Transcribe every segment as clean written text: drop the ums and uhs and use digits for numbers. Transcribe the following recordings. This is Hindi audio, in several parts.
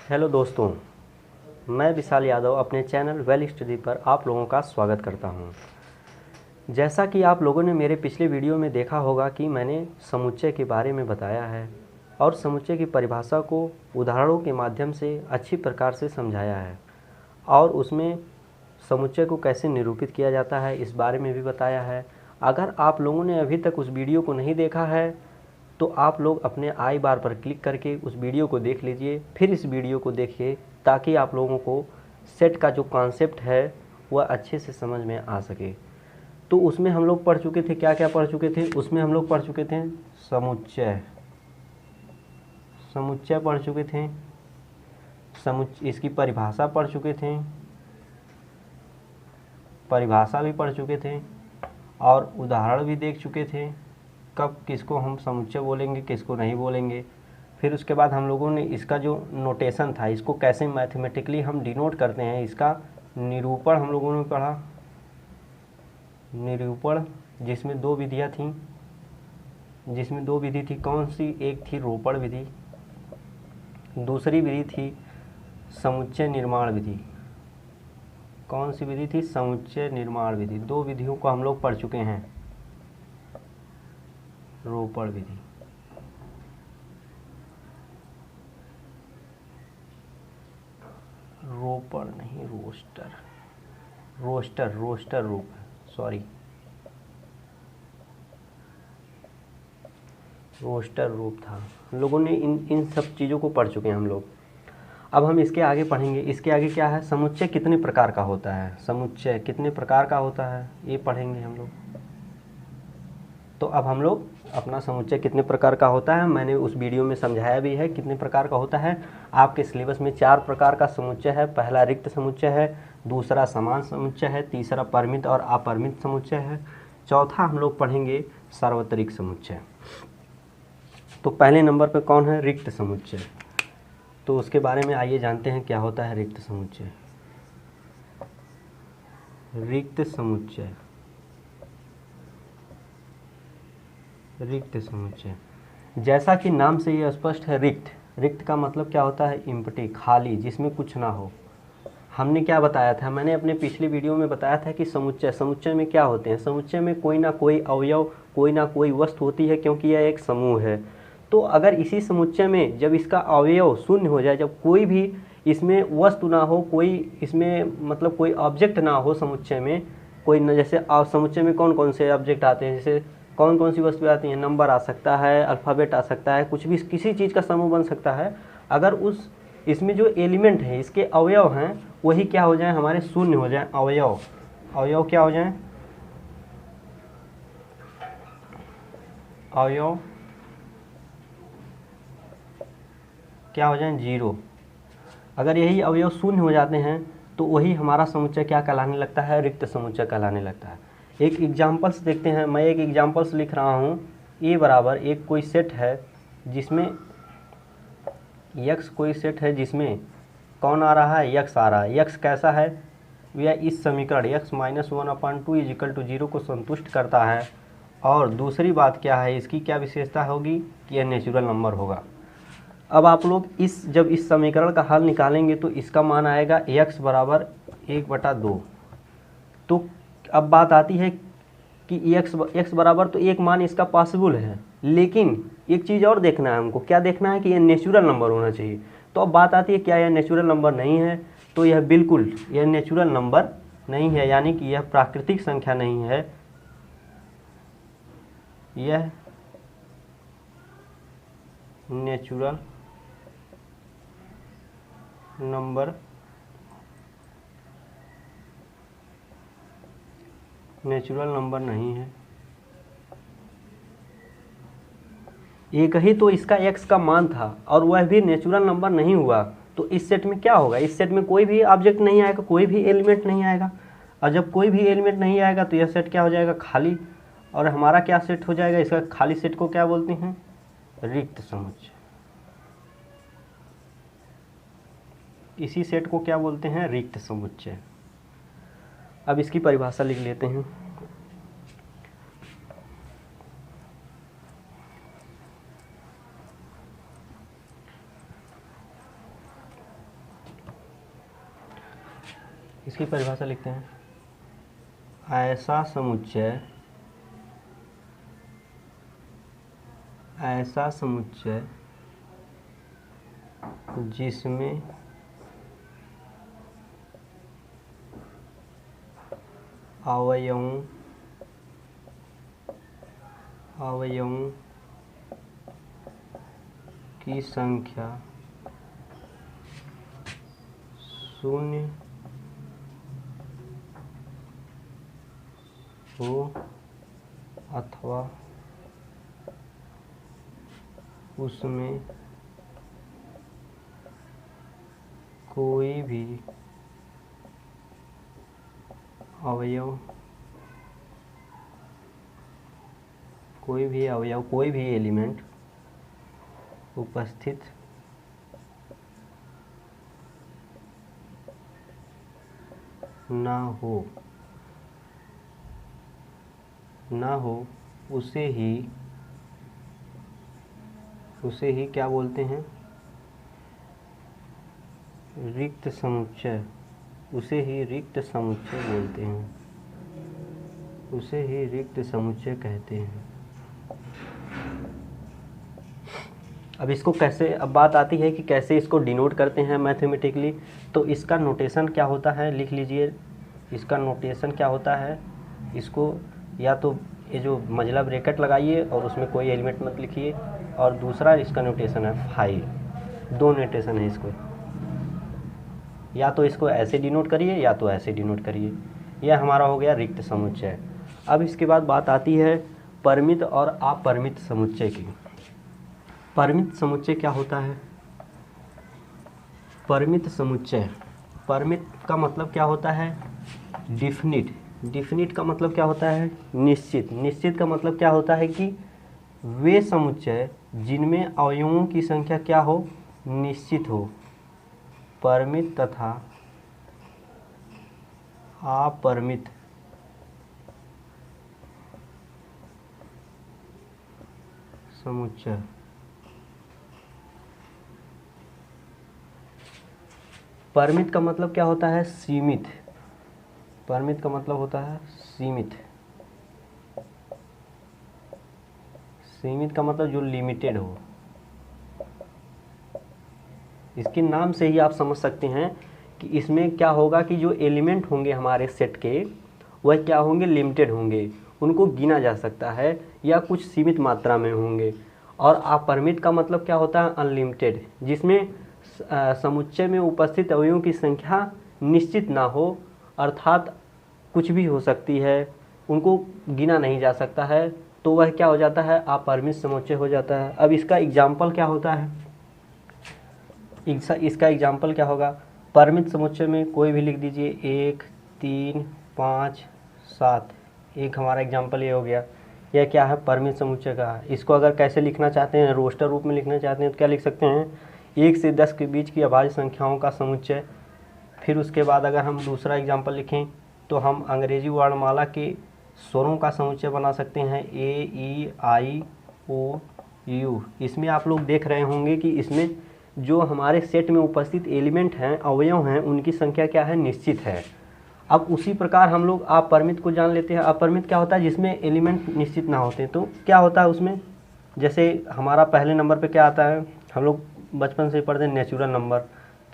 हेलो दोस्तों, मैं विशाल यादव अपने चैनल वेल स्टडी पर आप लोगों का स्वागत करता हूं। जैसा कि आप लोगों ने मेरे पिछले वीडियो में देखा होगा कि मैंने समुच्चय के बारे में बताया है और समुच्चय की परिभाषा को उदाहरणों के माध्यम से अच्छी प्रकार से समझाया है और उसमें समुच्चय को कैसे निरूपित किया जाता है इस बारे में भी बताया है। अगर आप लोगों ने अभी तक उस वीडियो को नहीं देखा है तो आप लोग अपने आई बार पर क्लिक करके उस वीडियो को देख लीजिए, फिर इस वीडियो को देखिए ताकि आप लोगों को सेट का जो कॉन्सेप्ट है वह अच्छे से समझ में आ सके। तो उसमें हम लोग पढ़ चुके थे, क्या क्या पढ़ चुके थे उसमें हम लोग पढ़ चुके थे समुच्चय पढ़ चुके थे, इसकी परिभाषा पढ़ चुके थे, परिभाषा भी पढ़ चुके थे और उदाहरण भी देख चुके थे कब किसको हम समुच्चय बोलेंगे किसको नहीं बोलेंगे। फिर उसके बाद हम लोगों ने इसका जो नोटेशन था, इसको कैसे मैथमेटिकली हम डिनोट करते हैं, इसका निरूपण हम लोगों ने पढ़ा। निरूपण जिसमें दो विधियाँ थीं, थी कौन सी? एक थी रोपण विधि, दूसरी विधि थी समुच्चय निर्माण विधि। कौन सी विधि थी? समुच्चय निर्माण विधि। दो विधियों को हम लोग पढ़ चुके हैं। रोपण विधि, रोपण नहीं, रोस्टर रूप, सॉरी, रोस्टर रूप था। हम लोगों ने इन सब चीज़ों को पढ़ चुके हैं हम लोग। अब हम इसके आगे पढ़ेंगे। इसके आगे क्या है? समुच्चय कितने प्रकार का होता है, समुच्चय कितने प्रकार का होता है ये पढ़ेंगे हम लोग। तो अब हम लोग अपना समुच्चय कितने प्रकार का होता है मैंने उस वीडियो में समझाया भी है कितने प्रकार का होता है। आपके सिलेबस में 4 प्रकार का समुच्चय है। पहला रिक्त समुच्चय है, दूसरा समान समुच्चय है, तीसरा परिमित और अपरिमित समुच्चय है, चौथा हम लोग पढ़ेंगे सार्वत्रिक समुच्चय। तो पहले नंबर पर कौन है? रिक्त समुच्चय। तो उसके बारे में आइए जानते हैं क्या होता है रिक्त समुच्चय। रिक्त समुच्चय, रिक्त समुच्चय जैसा कि नाम से ये स्पष्ट है, रिक्त का मतलब क्या होता है? इम्पटी, खाली, जिसमें कुछ ना हो। हमने क्या बताया था? मैंने अपने पिछले वीडियो में बताया था कि समुच्चय में क्या होते हैं? समुच्चय में कोई ना कोई अवयव, कोई ना कोई वस्तु होती है क्योंकि यह एक समूह है। तो अगर इसी समुच्चय में जब इसका अवयव शून्य हो जाए, जब कोई भी इसमें वस्तु ना हो, कोई इसमें मतलब कोई ऑब्जेक्ट ना हो समुच्चय में, कोई न, जैसे समुच्चय में कौन कौन से ऑब्जेक्ट आते हैं, जैसे कौन कौन सी वस्तुएं आती हैं? नंबर आ सकता है, अल्फ़ाबेट आ सकता है, कुछ भी किसी चीज़ का समूह बन सकता है। अगर इसमें जो एलिमेंट है, इसके अवयव हैं, वही क्या हो जाए? हमारे शून्य हो जाए। अवयव क्या हो जाए? अवयव क्या हो जाए? 0। अगर यही अवयव शून्य हो जाते हैं तो वही हमारा समुच्चय क्या कहलाने लगता है? रिक्त समुच्चय कहलाने लगता है। एक एग्जाम्पल्स देखते हैं। मैं एक एग्जाम्पल्स लिख रहा हूँ। ए बराबर एक कोई सेट है जिसमें यक्स, कोई सेट है जिसमें कौन आ रहा है? यक्स आ रहा है। यक्स कैसा है? यह इस समीकरण यक्स माइनस 1/2 इजिकल टू 0 को संतुष्ट करता है। और दूसरी बात क्या है, इसकी क्या विशेषता होगी कि यह नेचुरल नंबर होगा। अब आप लोग जब इस समीकरण का हल निकालेंगे तो इसका मान आएगा x बराबर 1/2। तो अब बात आती है कि x बराबर, तो एक मान इसका पॉसिबल है, लेकिन एक चीज़ और देखना है हमको। क्या देखना है? कि यह नेचुरल नंबर होना चाहिए। तो अब बात आती है क्या यह नेचुरल नंबर नहीं है? तो यह बिल्कुल यह नेचुरल नंबर नहीं है, यानी कि यह प्राकृतिक संख्या नहीं है, यह नेचुरल नंबर नहीं है। एक ही तो इसका x का मान था और वह भी नेचुरल नंबर नहीं हुआ। तो इस सेट में क्या होगा? इस सेट में कोई भी ऑब्जेक्ट नहीं आएगा, कोई भी एलिमेंट नहीं आएगा। और जब कोई भी एलिमेंट नहीं आएगा तो यह सेट क्या हो जाएगा? खाली। और हमारा क्या सेट हो जाएगा? इसका खाली सेट को क्या बोलते हैं? रिक्त समुच्चय। इसी सेट को क्या बोलते हैं? रिक्त समुच्चय। अब इसकी परिभाषा लिख लेते हैं। इसकी परिभाषा लिखते हैं, ऐसा समुच्चय जिसमें अवयवों की संख्या शून्य हो अथवा उसमें कोई भी एलिमेंट उपस्थित ना हो उसे ही क्या बोलते हैं, रिक्त समुच्चय। उसे ही रिक्त समुच्चय बोलते हैं, उसे ही रिक्त समुच्चय कहते हैं। अब इसको कैसे, अब बात आती है कि कैसे इसको डिनोट करते हैं मैथमेटिकली। तो इसका नोटेशन क्या होता है, लिख लीजिए। इसका नोटेशन क्या होता है, इसको या तो ये जो मझला ब्रैकेट लगाइए और उसमें कोई एलिमेंट मत लिखिए, और दूसरा इसका नोटेशन है फाई। दो नोटेशन है इसको, या तो इसको ऐसे डिनोट करिए या तो ऐसे डिनोट करिए। यह हमारा हो गया रिक्त समुच्चय। अब इसके बाद बात आती है परिमित और अपरिमित समुच्चय की। परिमित समुच्चय क्या होता है, परिमित समुच्चय, परिमित का मतलब क्या होता है, डिफिनिट। डिफिनिट का मतलब क्या होता है, निश्चित। निश्चित का मतलब क्या होता है कि वे समुच्चय जिनमें अवयवों की संख्या क्या हो, निश्चित हो। परिमित तथा अपरिमित समुच्चय। परिमित का मतलब क्या होता है, सीमित। परिमित का मतलब होता है सीमित। सीमित का मतलब जो लिमिटेड हो। इसके नाम से ही आप समझ सकते हैं कि इसमें क्या होगा कि जो एलिमेंट होंगे हमारे सेट के, वह क्या होंगे, लिमिटेड होंगे, उनको गिना जा सकता है या कुछ सीमित मात्रा में होंगे। और अपरिमित का मतलब क्या होता है, अनलिमिटेड, जिसमें समुच्चय में उपस्थित अवयवों की संख्या निश्चित ना हो, अर्थात कुछ भी हो सकती है, उनको गिना नहीं जा सकता है, तो वह क्या हो जाता है, अपरिमित समुच्चय हो जाता है। अब इसका एग्जाम्पल क्या होता है, इसका एग्जाम्पल क्या होगा, परिमित समुच्चय में कोई भी लिख दीजिए, 1, 3, 5, 7। एक हमारा एग्जाम्पल ये हो गया। यह क्या है, परिमित समुच्चय का। इसको अगर कैसे लिखना चाहते हैं, रोस्टर रूप में लिखना चाहते हैं, तो क्या लिख सकते हैं, 1 से 10 के बीच की अभाज्य संख्याओं का समुच्चय। फिर उसके बाद अगर हम दूसरा एग्जाम्पल लिखें तो हम अंग्रेजी वर्णमाला के स्वरों का समुच्चय बना सकते हैं, AEIOU। इसमें आप लोग देख रहे होंगे कि इसमें जो हमारे सेट में उपस्थित एलिमेंट हैं, अवयव हैं, उनकी संख्या क्या है, निश्चित है। अब उसी प्रकार हम लोग अपरिमित को जान लेते हैं। अपरिमित क्या होता है, जिसमें एलिमेंट निश्चित ना होते। तो क्या होता है उसमें, जैसे हमारा पहले नंबर पे क्या आता है, हम लोग बचपन से पढ़ते हैं नेचुरल नंबर।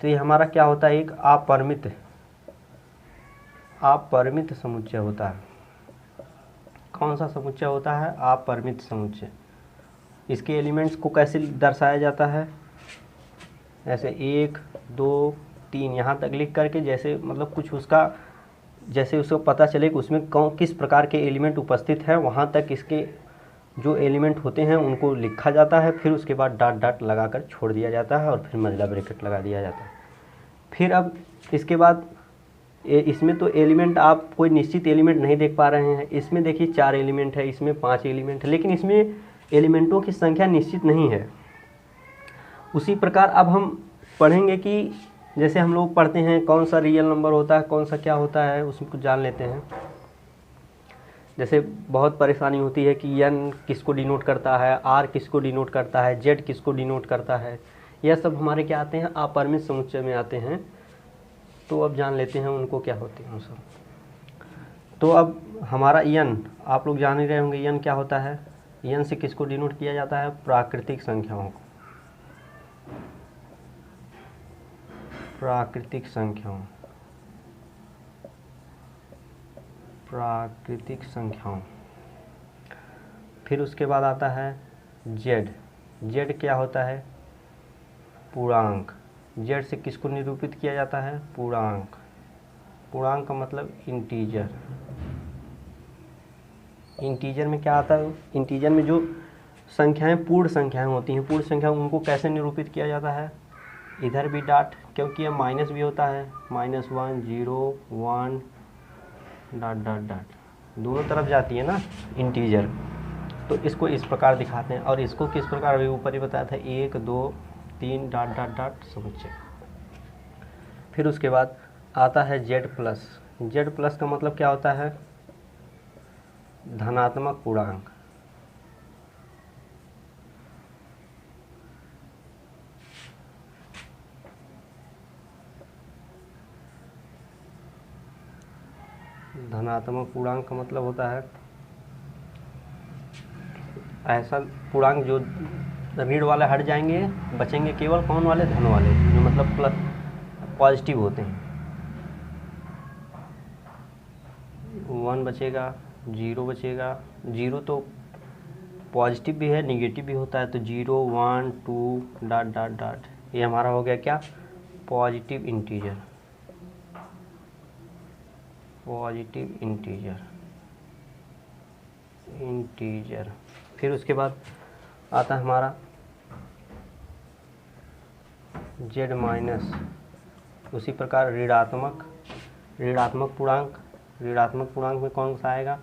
तो ये हमारा क्या होता है, एक अपरिमित समुच्चय होता है। कौन सा समुच्चय होता है, अपरिमित समुच्चय। इसके एलिमेंट्स को कैसे दर्शाया जाता है, ऐसे 1, 2, 3 यहाँ तक लिख करके, जैसे मतलब कुछ उसका, जैसे उसको पता चले कि उसमें किस प्रकार के एलिमेंट उपस्थित हैं, वहाँ तक इसके जो एलिमेंट होते हैं उनको लिखा जाता है। फिर उसके बाद डॉट डॉट लगाकर छोड़ दिया जाता है और फिर मझला ब्रैकेट लगा दिया जाता है। फिर अब इसके बाद इसमें तो एलिमेंट आप कोई निश्चित एलिमेंट नहीं देख पा रहे हैं। इसमें देखिए 4 एलिमेंट है, इसमें 5 एलिमेंट है, लेकिन इसमें एलिमेंटों की संख्या निश्चित नहीं है। उसी प्रकार अब हम पढ़ेंगे कि जैसे हम लोग पढ़ते हैं कौन सा रियल नंबर होता है, कौन सा क्या होता है, उसको जान लेते हैं। जैसे बहुत परेशानी होती है कि n किसको डिनोट करता है, r किसको डिनोट करता है, z किसको डिनोट करता है। यह सब हमारे क्या आते हैं, अपरिमित समुच्चय में आते हैं। तो अब जान लेते हैं उनको क्या होते हैं सब। तो अब हमारा यन, आप लोग जान ही रहे होंगे यन क्या होता है। यन से किसको डिनोट किया जाता है, प्राकृतिक संख्याओं को, प्राकृतिक संख्याओं, प्राकृतिक संख्याओं। फिर उसके बाद आता है जेड। जेड क्या होता है, पूर्णांक। जेड से किसको निरूपित किया जाता है, पूर्णांक। पूर्णांक का मतलब इंटीजर। इंटीजर में क्या आता है, इंटीजर में जो संख्याएं पूर्ण संख्याएं होती हैं, पूर्ण संख्या उनको कैसे निरूपित किया जाता है, इधर भी डॉट, क्योंकि ये माइनस भी होता है, -1 0 1 डॉट डॉट डॉट दोनों तरफ जाती है ना इंटीजर। तो इसको इस प्रकार दिखाते हैं, और इसको किस प्रकार अभी ऊपर ही बताया था, 1 2 3 डॉट डॉट डॉट समुच्चय। फिर उसके बाद आता है जेड प्लस। जेड प्लस का मतलब क्या होता है, धनात्मक पूर्णांक। धनात्मक पूर्णांक का मतलब होता है ऐसा पूर्णांक जो ऋण वाले हट जाएंगे, बचेंगे केवल कौन वाले, धन वाले, जो मतलब प्लस पॉजिटिव होते हैं। 1 बचेगा, 0 बचेगा। 0 तो पॉजिटिव भी है, निगेटिव भी होता है, तो 0 1 2 डॉट डॉट डॉट, ये हमारा हो गया क्या, positive integer, positive integer, integer. फिर उसके बाद आता है हमारा जेड माइनस। उसी प्रकार ऋणात्मक, ऋणात्मक पूर्णांक। ऋणात्मक पूर्णांक में कौन सा आएगा,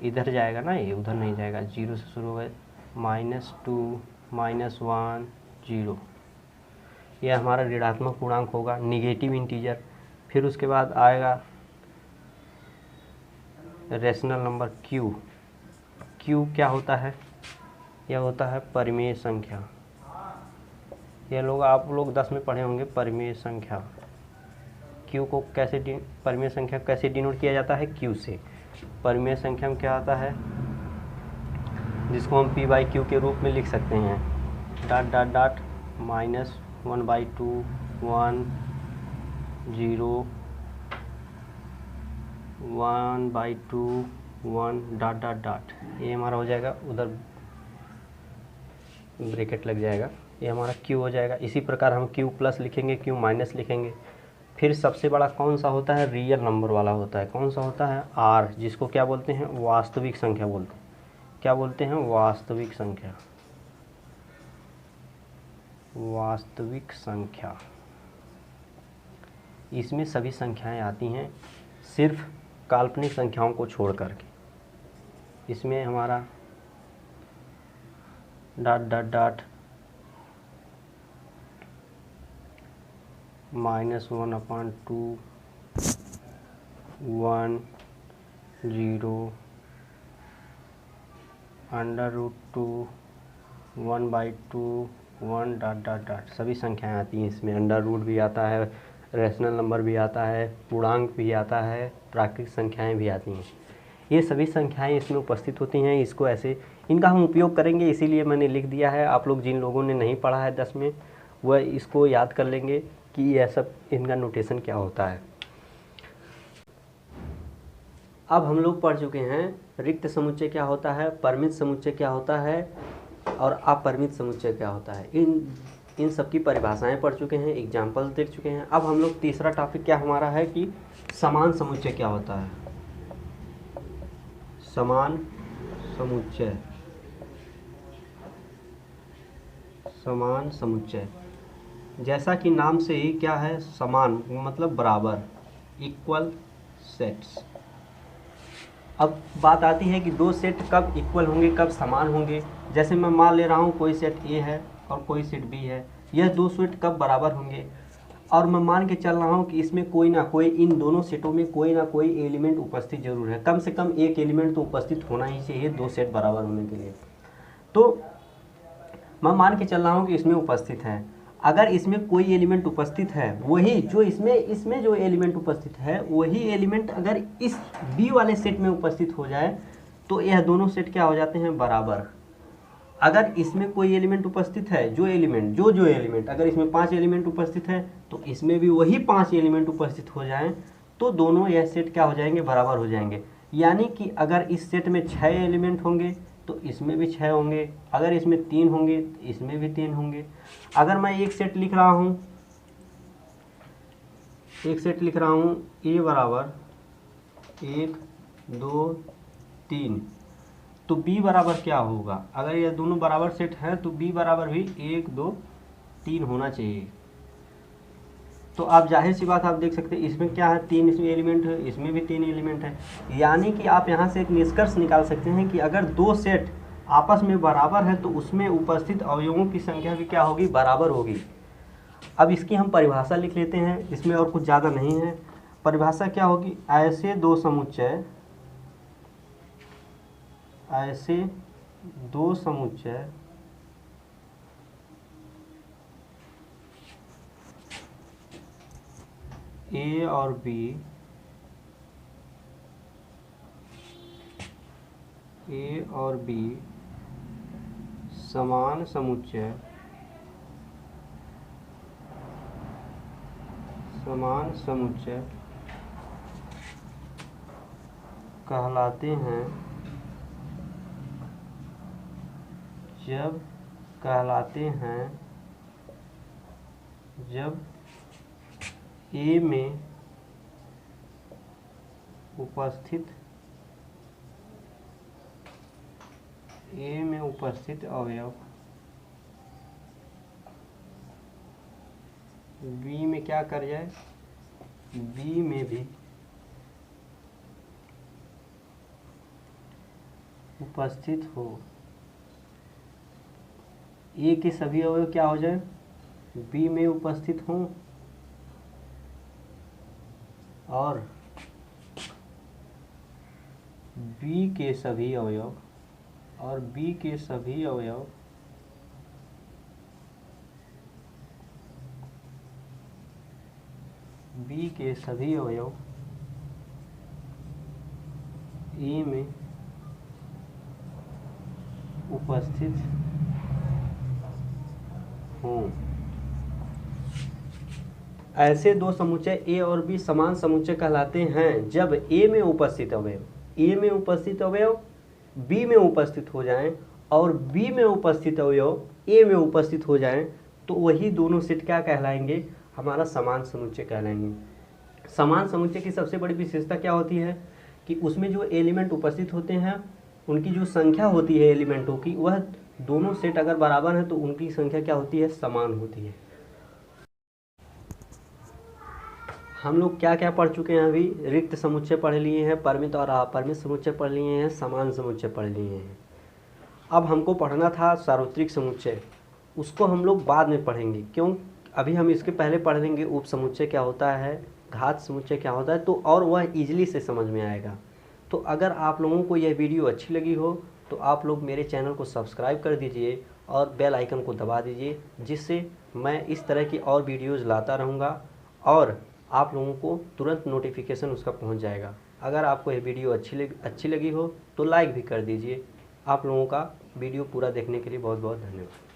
इधर जाएगा ना, ये उधर नहीं जाएगा, 0 से शुरू होगा, -2 -1 0, यह हमारा ऋणात्मक पूर्णांक होगा, निगेटिव इंटीजर। फिर उसके बाद आएगा रेशनल नंबर क्यू। क्यू क्या होता है, यह होता है परिमेय संख्या। यह लोग आप लोग 10 में पढ़े होंगे, परिमेय संख्या। क्यू को कैसे परिमेय संख्या कैसे डिनोट किया जाता है, क्यू से। परिमेय संख्या में क्या आता है, जिसको हम p/q के रूप में लिख सकते हैं, dot dot dot -1/2 1 0 1/2 1 dot dot dot, ये हमारा हो जाएगा, उधर ब्रैकेट लग जाएगा, ये हमारा q हो जाएगा। इसी प्रकार हम q प्लस लिखेंगे, q माइनस लिखेंगे। फिर सबसे बड़ा कौन सा होता है, रियल नंबर वाला होता है, कौन सा होता है, r, जिसको क्या बोलते हैं, वास्तविक संख्या बोलते हैं। क्या बोलते हैं, वास्तविक संख्या, वास्तविक संख्या। इसमें सभी संख्याएं आती हैं, सिर्फ काल्पनिक संख्याओं को छोड़ करके। इसमें हमारा dot dot dot -1/2 1 0 √2 1/2 1 dot dot dot, सभी संख्याएं आती हैं इसमें। अंडर रूट भी आता है, रेशनल नंबर भी आता है, पूर्णांक भी आता है, प्राकृतिक संख्याएं भी आती हैं। ये सभी संख्याएं इसमें उपस्थित होती हैं। इसको ऐसे, इनका हम उपयोग करेंगे, इसीलिए मैंने लिख दिया है। आप लोग जिन लोगों ने नहीं पढ़ा है 10 में, वह इसको याद कर लेंगे कि यह सब इनका नोटेशन क्या होता है। अब हम लोग पढ़ चुके हैं रिक्त समुच्चय क्या होता है, परिमित समुच्चय क्या होता है, और अपरिमित समुच्चय क्या होता है। इन सब की परिभाषाएं पढ़ चुके हैं, एग्जाम्पल देख चुके हैं। अब हम लोग तीसरा टॉपिक क्या हमारा है कि समान समुच्चय क्या होता है। समान समुच्चय, समान समुच्चय, जैसा कि नाम से ही क्या है, समान मतलब बराबर, इक्वल सेट्स। अब बात आती है कि दो सेट कब इक्वल होंगे, कब समान होंगे। जैसे मैं मान ले रहा हूँ कोई सेट ए है और कोई सेट बी है, यह दो सेट कब बराबर होंगे, और मैं मान के चल रहा हूँ कि इसमें कोई ना कोई, इन दोनों सेटों में कोई ना कोई एलिमेंट उपस्थित जरूर है, कम से कम एक एलिमेंट तो उपस्थित होना ही चाहिए दो सेट बराबर होने के लिए। तो मैं मान के चल रहा हूँ कि इसमें उपस्थित है, अगर इसमें कोई एलिमेंट उपस्थित है, वही जो इसमें जो एलिमेंट उपस्थित है वही एलिमेंट अगर इस बी वाले सेट में उपस्थित हो जाए तो यह दोनों सेट क्या हो जाते हैं, बराबर। अगर इसमें कोई एलिमेंट उपस्थित है, जो एलिमेंट अगर इसमें 5 एलिमेंट उपस्थित है तो इसमें भी वही 5 एलिमेंट उपस्थित हो जाएं तो दोनों यह सेट क्या हो जाएंगे, बराबर हो जाएंगे। यानी कि अगर इस सेट में 6 एलिमेंट होंगे तो इसमें भी 6 होंगे, अगर इसमें 3 होंगे तो इसमें भी 3 होंगे। अगर मैं एक सेट लिख रहा हूँ ए बराबर 1 2 3, तो बी बराबर क्या होगा, अगर ये दोनों बराबर सेट हैं तो बी बराबर भी 1 2 3 होना चाहिए। तो आप जाहिर सी बात आप देख सकते हैं इसमें क्या है, 3 इसमें एलिमेंट है, इसमें भी 3 एलिमेंट है। यानी कि आप यहाँ से एक निष्कर्ष निकाल सकते हैं कि अगर दो सेट आपस में बराबर है तो उसमें उपस्थित अवयवों की संख्या भी क्या होगी, बराबर होगी। अब इसकी हम परिभाषा लिख लेते हैं, इसमें और कुछ ज़्यादा नहीं है। परिभाषा क्या होगी, ऐसे दो समुच्चय ए और बी समान समुच्चय कहलाते हैं जब ए में उपस्थित अवयव बी में क्या कर जाए, बी में भी उपस्थित हो। ए के सभी अवयव क्या हो जाए, बी में उपस्थित हों और बी के सभी अवयव ए में उपस्थित हों। ऐसे दो समुच्चय ए और बी समान समुच्चय कहलाते हैं जब ए में उपस्थित अवयव बी में उपस्थित हो जाएं और बी में उपस्थित अवयव ए में उपस्थित हो जाएं तो वही दोनों सेट क्या कहलाएंगे, हमारा समान समुच्चय कहलाएंगे। समान समुच्चय की सबसे बड़ी विशेषता क्या होती है कि उसमें जो एलिमेंट उपस्थित होते हैं उनकी जो संख्या होती है एलिमेंटों की, वह दोनों सेट अगर बराबर है तो उनकी संख्या क्या होती है, समान होती है। हम लोग क्या क्या पढ़ चुके हैं अभी, रिक्त समुच्चय पढ़ लिए हैं, परिमित और अपरिमित समुच्चय पढ़ लिए हैं, समान समुच्चय पढ़ लिए हैं। अब हमको पढ़ना था सार्वत्रिक समुच्चय, उसको हम लोग बाद में पढ़ेंगे। क्यों, अभी हम इसके पहले पढ़ लेंगे उप समुच्चय क्या होता है, घात समुच्चय क्या होता है, तो और वह ईजिली से समझ में आएगा। तो अगर आप लोगों को यह वीडियो अच्छी लगी हो तो आप लोग मेरे चैनल को सब्सक्राइब कर दीजिए और बेल आइकन को दबा दीजिए, जिससे मैं इस तरह की और वीडियोज़ लाता रहूँगा और आप लोगों को तुरंत नोटिफिकेशन उसका पहुंच जाएगा। अगर आपको ये वीडियो अच्छी लगी हो तो लाइक भी कर दीजिए। आप लोगों का वीडियो पूरा देखने के लिए बहुत बहुत धन्यवाद।